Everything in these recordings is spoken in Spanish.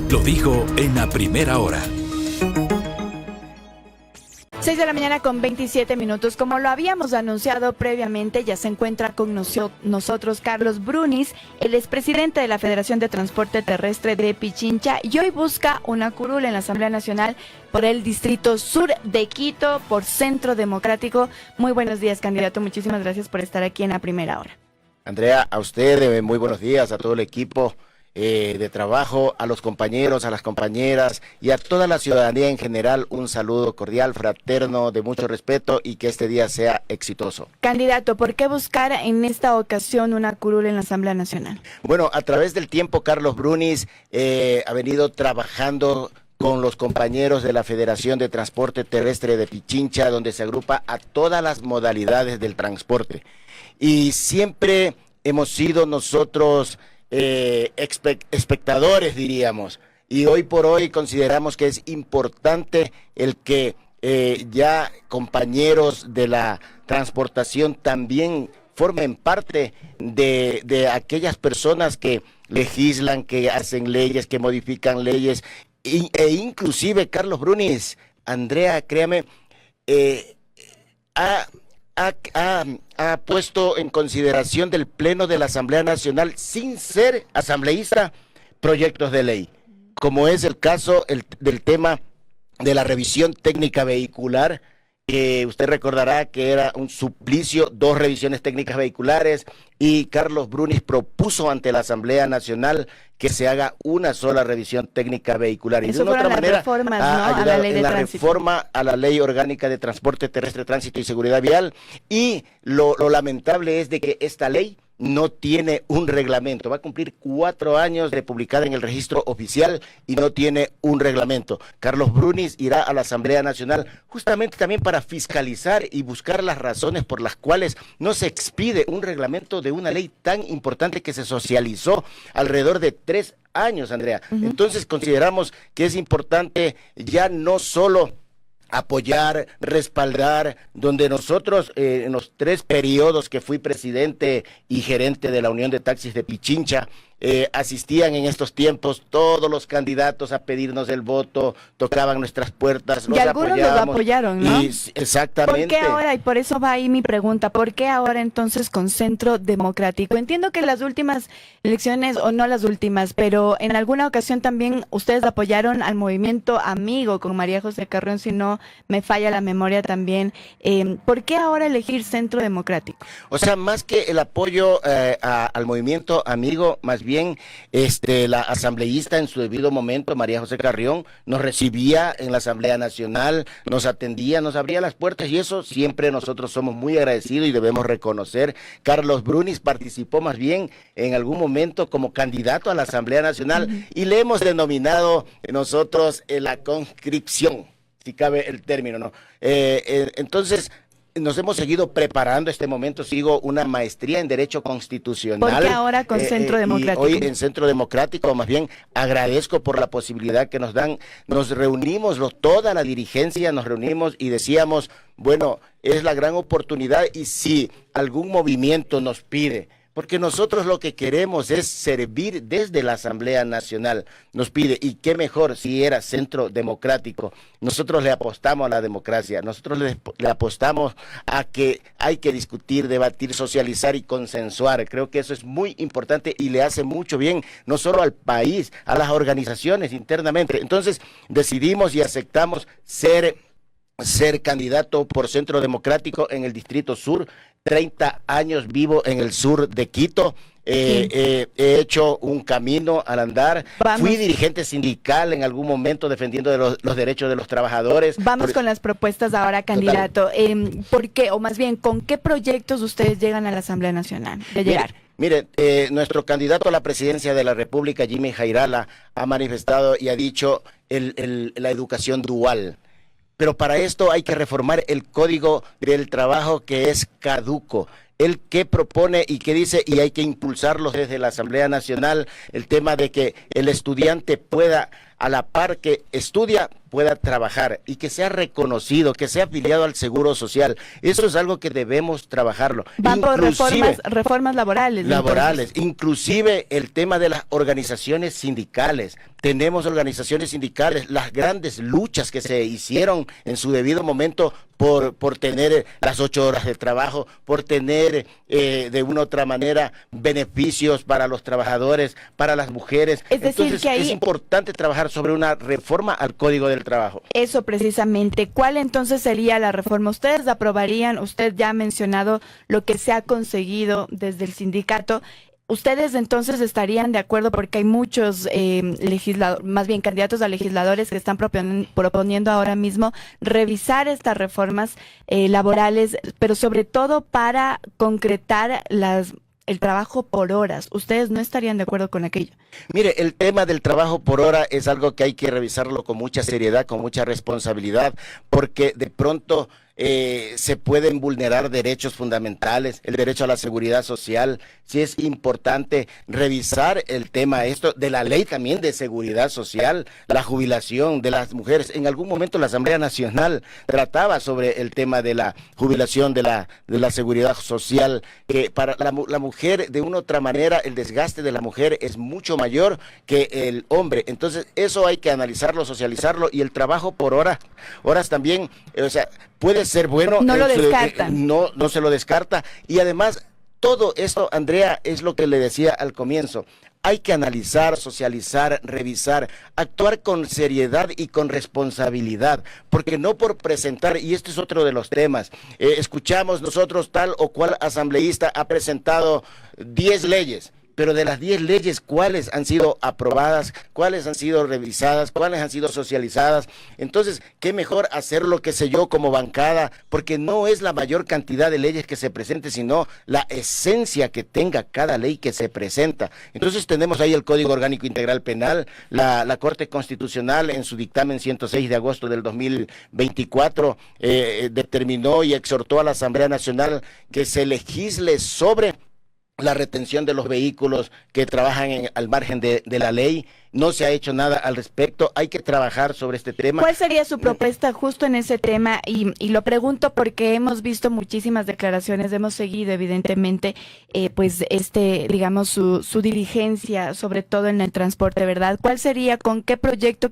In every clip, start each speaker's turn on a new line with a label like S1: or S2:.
S1: lo dijo en la primera hora.
S2: 6 de la mañana con 27 minutos. Como lo habíamos anunciado previamente, ya se encuentra con nosotros Carlos Brunies, el expresidente de la Federación de Transporte Terrestre de Pichincha, y hoy busca una curul en la Asamblea Nacional por el Distrito Sur de Quito, por Centro Democrático. Muy buenos días, candidato. Muchísimas gracias por estar aquí en la primera hora.
S3: Andrea, a usted muy buenos días, a todo el equipo de trabajo, a los compañeros, a las compañeras y a toda la ciudadanía en general, un saludo cordial, fraterno, de mucho respeto y que este día sea exitoso.
S2: Candidato, ¿por qué buscar en esta ocasión una curul en la Asamblea Nacional?
S3: Bueno, a través del tiempo, Carlos Brunies ha venido trabajando con los compañeros de la Federación de Transporte Terrestre de Pichincha, donde se agrupa a todas las modalidades del transporte. Y siempre hemos sido nosotros espectadores, diríamos, y hoy por hoy consideramos que es importante el que ya compañeros de la transportación también formen parte de aquellas personas que legislan, que hacen leyes, que modifican leyes, e inclusive Carlos Brunies, Andrea, créame, ha puesto en consideración del Pleno de la Asamblea Nacional, sin ser asambleísta, proyectos de ley, como es el caso del tema de la revisión técnica vehicular, que usted recordará que era un suplicio, 2 revisiones técnicas vehiculares, y Carlos Brunies propuso ante la Asamblea Nacional que se haga una sola revisión técnica vehicular. Y
S2: eso
S3: de una otra manera,
S2: reformas, ¿no?, a la ley de tránsito.
S3: Reforma a la Ley Orgánica de Transporte Terrestre, Tránsito y Seguridad Vial. Y lo lamentable es de que esta ley no tiene un reglamento. Va a cumplir 4 años de publicada en el registro oficial y no tiene un reglamento. Carlos Brunies irá a la Asamblea Nacional justamente también para fiscalizar y buscar las razones por las cuales no se expide un reglamento de una ley tan importante que se socializó alrededor de 3 años, Andrea. Entonces consideramos que es importante ya no solo apoyar, respaldar, donde nosotros en los 3 periodos que fui presidente y gerente de la Unión de Taxis de Pichincha, asistían en estos tiempos todos los candidatos a pedirnos el voto, tocaban nuestras puertas,
S2: los apoyábamos. Y algunos los apoyaron, ¿no?
S3: Exactamente.
S2: ¿Por qué ahora? Y por eso va ahí mi pregunta, ¿por qué ahora entonces con Centro Democrático? Entiendo que las últimas elecciones, o no las últimas, pero en alguna ocasión también ustedes apoyaron al movimiento Amigo con María José Carrión, si no me falla la memoria también. ¿Por qué ahora elegir Centro Democrático?
S3: O sea, más que el apoyo al movimiento Amigo, más bien la asambleísta en su debido momento, María José Carrión, nos recibía en la Asamblea Nacional, nos atendía, nos abría las puertas, y eso siempre nosotros somos muy agradecidos y debemos reconocer. Carlos Brunies participó más bien en algún momento como candidato a la Asamblea Nacional y le hemos denominado nosotros la conscripción, si cabe el término, ¿no? Entonces, nos hemos seguido preparando. Este momento sigo una maestría en Derecho Constitucional.
S2: ¿Por qué ahora con Centro Democrático?
S3: Hoy en Centro Democrático, más bien agradezco por la posibilidad que nos dan. Nos reunimos, toda la dirigencia nos reunimos y decíamos, bueno, es la gran oportunidad, y si algún movimiento nos pide, porque nosotros lo que queremos es servir desde la Asamblea Nacional, nos pide, y qué mejor si era Centro Democrático. Nosotros le apostamos a la democracia, nosotros le apostamos a que hay que discutir, debatir, socializar y consensuar. Creo que eso es muy importante y le hace mucho bien, no solo al país, a las organizaciones internamente. Entonces decidimos y aceptamos ser candidato por Centro Democrático en el Distrito Sur. 30 años vivo en el sur de Quito. He hecho un camino al andar. Fui dirigente sindical en algún momento defendiendo de los derechos de los trabajadores.
S2: Vamos con las propuestas ahora, candidato. ¿Por qué, o más bien, con qué proyectos ustedes llegan a la Asamblea Nacional de llegar?
S3: Mire, nuestro candidato a la presidencia de la República, Jimmy Jairala, ha manifestado y ha dicho la educación dual. Pero para esto hay que reformar el Código del Trabajo, que es caduco. Él qué propone y qué dice, y hay que impulsarlo desde la Asamblea Nacional, el tema de que el estudiante pueda, a la par que estudia, pueda trabajar y que sea reconocido, que sea afiliado al Seguro Social. Eso es algo que debemos trabajarlo.
S2: Va por reformas laborales.
S3: Laborales, inclusive el tema de las organizaciones sindicales. Tenemos organizaciones sindicales, las grandes luchas que se hicieron en su debido momento por tener las 8 horas de trabajo, por tener de una u otra manera beneficios para los trabajadores, para las mujeres.
S2: Es decir,
S3: entonces
S2: que ahí
S3: es importante trabajar sobre una reforma al Código del Trabajo.
S2: Eso precisamente. ¿Cuál entonces sería la reforma? ¿Ustedes aprobarían? Usted ya ha mencionado lo que se ha conseguido desde el sindicato. ¿Ustedes entonces estarían de acuerdo? Porque hay muchos más bien candidatos a legisladores que están proponiendo ahora mismo revisar estas reformas laborales, pero sobre todo para concretar el trabajo por horas. ¿Ustedes no estarían de acuerdo con aquello?
S3: Mire, el tema del trabajo por hora es algo que hay que revisarlo con mucha seriedad, con mucha responsabilidad, porque de pronto se pueden vulnerar derechos fundamentales, el derecho a la seguridad social. Sí es importante revisar el tema de la ley también de seguridad social, la jubilación de las mujeres. En algún momento la Asamblea Nacional trataba sobre el tema de la jubilación de la seguridad social, que para la mujer, de una u otra manera, el desgaste de la mujer es mucho mayor que el hombre. Entonces eso hay que analizarlo, socializarlo, y el trabajo por horas también, o sea, puede ser bueno.
S2: No lo descartan.
S3: No se lo descarta. Y además, todo esto, Andrea, es lo que le decía al comienzo. Hay que analizar, socializar, revisar, actuar con seriedad y con responsabilidad, porque no por presentar, y este es otro de los temas, escuchamos nosotros tal o cual asambleísta ha presentado 10 leyes. Pero de las 10 leyes, ¿cuáles han sido aprobadas? ¿Cuáles han sido revisadas? ¿Cuáles han sido socializadas? Entonces, qué mejor hacerlo, qué sé yo, como bancada, porque no es la mayor cantidad de leyes que se presente, sino la esencia que tenga cada ley que se presenta. Entonces tenemos ahí el Código Orgánico Integral Penal, la Corte Constitucional en su dictamen 106 de agosto del 2024 determinó y exhortó a la Asamblea Nacional que se legisle sobre la retención de los vehículos que trabajan al margen de la ley. No se ha hecho nada al respecto, hay que trabajar sobre este tema.
S2: ¿Cuál sería su propuesta justo en ese tema? Y lo pregunto porque hemos visto muchísimas declaraciones, hemos seguido evidentemente digamos su diligencia, sobre todo en el transporte, ¿verdad? ¿Cuál sería, con qué proyecto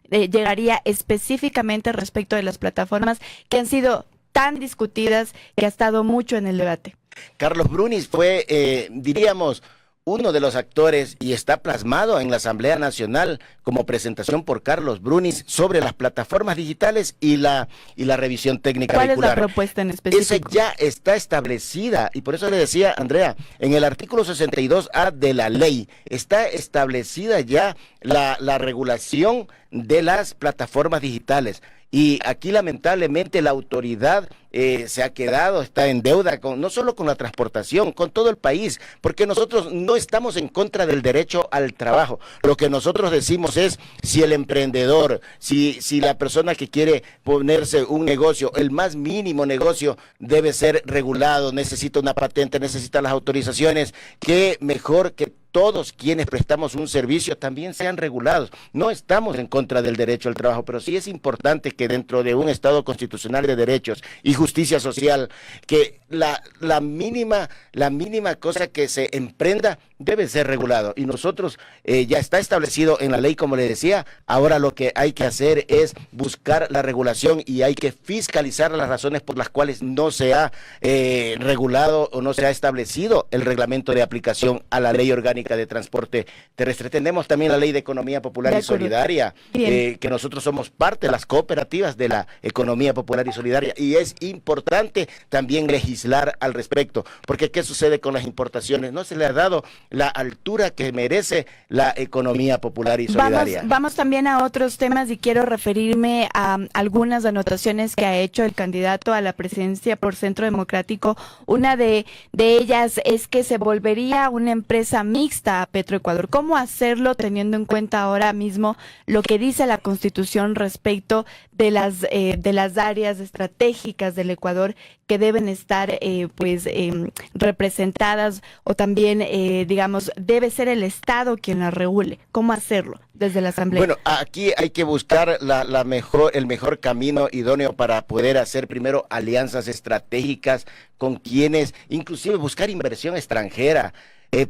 S2: llegaría específicamente respecto de las plataformas que han sido tan discutidas, que ha estado mucho en el debate?
S3: Carlos Brunis fue, diríamos, uno de los actores, y está plasmado en la Asamblea Nacional como presentación por Carlos Brunis sobre las plataformas digitales y la revisión técnica vehicular.
S2: ¿Cuál es la propuesta en específico?
S3: Esa ya está establecida, y por eso le decía, Andrea, en el artículo 62A de la ley está establecida ya la regulación de las plataformas digitales. Y aquí lamentablemente la autoridad se ha quedado, está en deuda no solo con la transportación, con todo el país, porque nosotros no estamos en contra del derecho al trabajo. Lo que nosotros decimos es, si el emprendedor, si la persona que quiere ponerse un negocio, el más mínimo negocio debe ser regulado, necesita una patente, necesita las autorizaciones, que mejor que todos quienes prestamos un servicio también sean regulados. No estamos en contra del derecho al trabajo, pero sí es importante que dentro de un Estado constitucional de derechos y justicia social, que la mínima cosa que se emprenda debe ser regulado. Y nosotros ya está establecido en la ley, como le decía. Ahora lo que hay que hacer es buscar la regulación, y hay que fiscalizar las razones por las cuales no se ha regulado o no se ha establecido el reglamento de aplicación a la ley orgánica de transporte terrestre. Tenemos también la ley de economía popular y solidaria, que nosotros somos parte de las cooperativas de la economía popular y solidaria, y es importante también legislar al respecto, porque ¿qué sucede con las importaciones? No se le ha dado la altura que merece la economía popular y solidaria.
S2: Vamos también a otros temas, y quiero referirme a algunas anotaciones que ha hecho el candidato a la presidencia por Centro Democrático. Una de ellas es que se volvería una empresa mixta a Petroecuador. ¿Cómo hacerlo teniendo en cuenta ahora mismo lo que dice la Constitución respecto de las áreas estratégicas del Ecuador que deben estar representadas, o también digamos debe ser el Estado quien las regule? ¿Cómo hacerlo? desde la Asamblea?
S3: Bueno, aquí hay que buscar el mejor camino idóneo para poder hacer primero alianzas estratégicas con quienes, inclusive buscar inversión extranjera.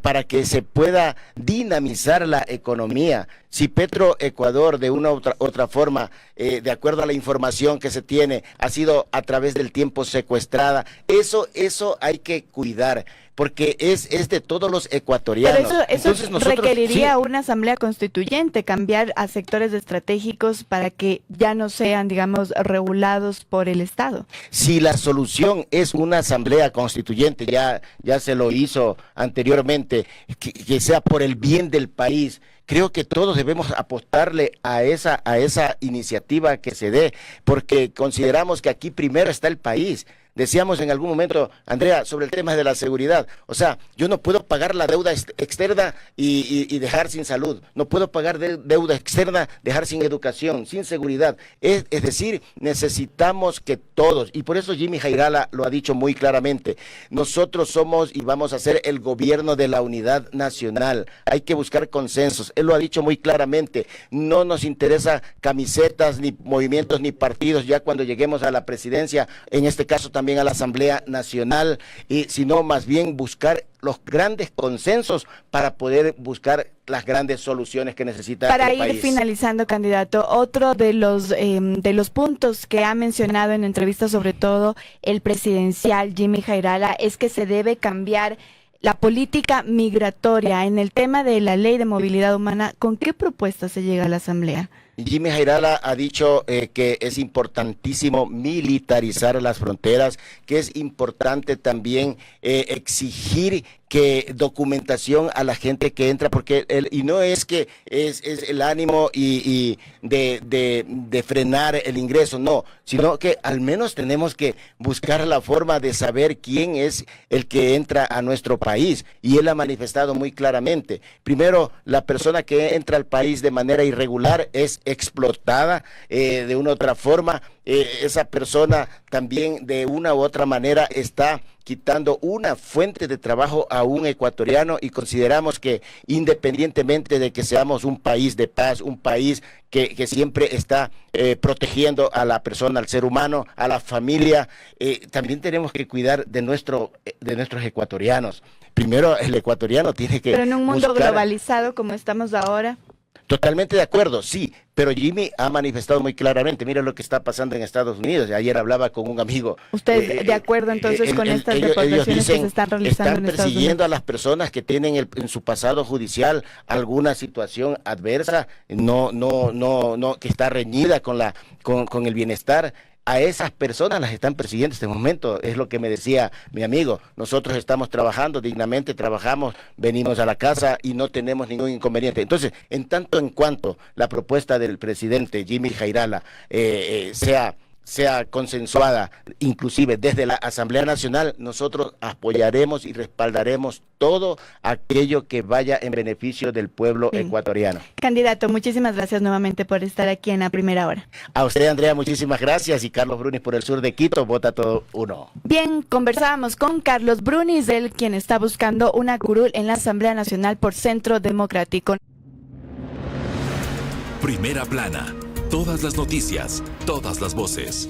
S3: Para que se pueda dinamizar la economía. Si Petroecuador de una otra forma, de acuerdo a la información que se tiene, ha sido a través del tiempo secuestrada, eso hay que cuidar, porque es de todos los ecuatorianos.
S2: Pero eso
S3: Entonces nosotros,
S2: requeriría
S3: sí,
S2: una asamblea constituyente, cambiar a sectores estratégicos para que ya no sean, digamos, regulados por el Estado.
S3: si la solución es una asamblea constituyente, ya se lo hizo anteriormente, que sea por el bien del país. Creo que todos debemos apostarle a esa iniciativa que se dé, porque consideramos que aquí primero está el país. Decíamos en algún momento, Andrea, sobre el tema de la seguridad. O sea, yo no puedo pagar la deuda externa y dejar sin salud. No puedo pagar deuda externa, dejar sin educación, sin seguridad. Es decir, necesitamos que todos, y por eso Jimmy Jairala lo ha dicho muy claramente, nosotros somos y vamos a ser el gobierno de la unidad nacional. Hay que buscar consensos. Él lo ha dicho muy claramente. No nos interesa camisetas, ni movimientos, ni partidos ya cuando lleguemos a la presidencia, en este caso también a la Asamblea Nacional, sino más bien buscar los grandes consensos para poder buscar las grandes soluciones que necesita el país. Para ir
S2: finalizando, candidato, otro de los puntos que ha mencionado en entrevistas, sobre todo el presidencial Jimmy Jairala, es que se debe cambiar la política migratoria. En el tema de la ley de movilidad humana, ¿con qué propuesta se llega a la Asamblea?
S3: Jimmy Jairala ha dicho que es importantísimo militarizar las fronteras, que es importante también exigir que documentación a la gente que entra, porque y no es que es el ánimo de frenar el ingreso, no, sino que al menos tenemos que buscar la forma de saber quién es el que entra a nuestro país, y él ha manifestado muy claramente. Primero, la persona que entra al país de manera irregular es explotada de una u otra forma. Esa persona también de una u otra manera está quitando una fuente de trabajo a un ecuatoriano, y consideramos que independientemente de que seamos un país de paz, un país que siempre está protegiendo a la persona, al ser humano, a la familia, también tenemos que cuidar de nuestros ecuatorianos. Primero el ecuatoriano tiene que...
S2: Pero en un mundo globalizado como estamos ahora...
S3: Totalmente de acuerdo, sí, pero Jimmy ha manifestado muy claramente, mira lo que está pasando en Estados Unidos. Ayer hablaba con un amigo.
S2: ¿Usted de acuerdo entonces con estas deportaciones que se están realizando en Estados Unidos?
S3: Están persiguiendo a las personas que tienen en su pasado judicial alguna situación adversa, que está reñida con el bienestar. A esas personas las están persiguiendo en este momento, es lo que me decía mi amigo. Nosotros estamos trabajando dignamente, trabajamos, venimos a la casa y no tenemos ningún inconveniente. Entonces, en tanto en cuanto la propuesta del presidente Jimmy Jairala sea consensuada, inclusive desde la Asamblea Nacional, nosotros apoyaremos y respaldaremos todo aquello que vaya en beneficio del pueblo ecuatoriano.
S2: Candidato, muchísimas gracias nuevamente por estar aquí en La Primera Hora.
S3: A usted, Andrea, muchísimas gracias, y Carlos Brunis por el sur de Quito, vota todo uno.
S2: Bien, conversábamos con Carlos Brunis, él quien está buscando una curul en la Asamblea Nacional por Centro Democrático.
S1: Primera plana. Todas las noticias, todas las voces.